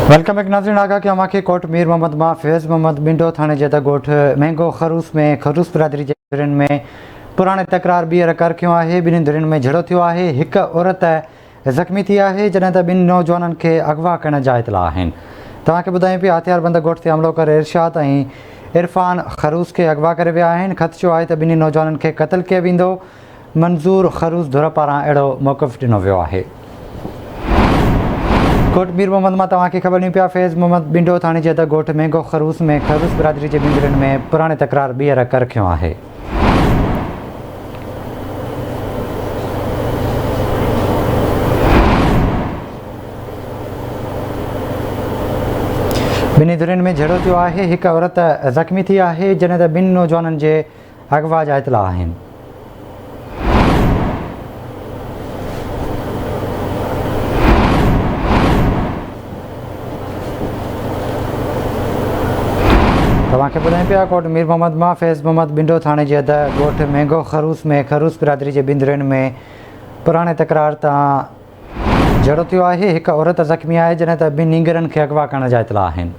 Welcome एक नाज़रीन आगा कि अमाखे कोट मीर मोहम्मद मां फैज़ मोहम्मद बिंडो थाने जे ॻोठ महंगो खरूस में खरूस बिरादरी जे धुरियुनि में पुराणे तकरार ॿीहर कर थियो आहे। ॿिन्ही धुरियुनि में झड़ो थियो आहे। हिकु औरत ज़ख़्मी थी आहे जॾहिं त ॿिनि नौजवाननि खे अगवा करण जा इतला आहिनि। तव्हांखे ॿुधायूं पिया हथियारबंद ॻोठ ते हमलो करे इरशाद ऐं इरफान खरूस खे अगवा करे विया आहिनि। ख़दशो आहे त ॿिन्ही नौजवाननि खे क़तल कयो वेंदो। मंज़ूर खरूस धुर पारां अहिड़ो मौक़िफ़ ॾिनो वियो आहे। कोट मीर मोहम्मद मां तव्हांखे ख़बर ॾियूं पिया फैज़ मोहम्मद बिंडो थाणे जे ॻोठ महंगो खरूस में खरूस बिरादरी जे ॿिनि धुरियुनि में पुराणे तकरार ॿीहर कर थियो आहे। ॿिन्ही धुरियुनि में झड़ो थियो आहे। हिकु औरत ज़ख़्मी थी आहे जॾहिं त ॿिनि नौजवाननि जे अगवा जा इतला आहिनि। तव्हांखे ॿुधायूं पिया कोट मीर मोहम्मद मां फैज़ मोहम्मद बिंडो थाणे जे ॻोठ महंगो खरूस में खरूस बिरादरी जे ॿिनि धुरियुनि में पुराणे तकरार तां झड़ो थियो आहे। हिकु औरत ज़ख़्मी आहे जॾहिं त ॿिनि नींगरनि खे अगवा करण जा इतला आहिनि।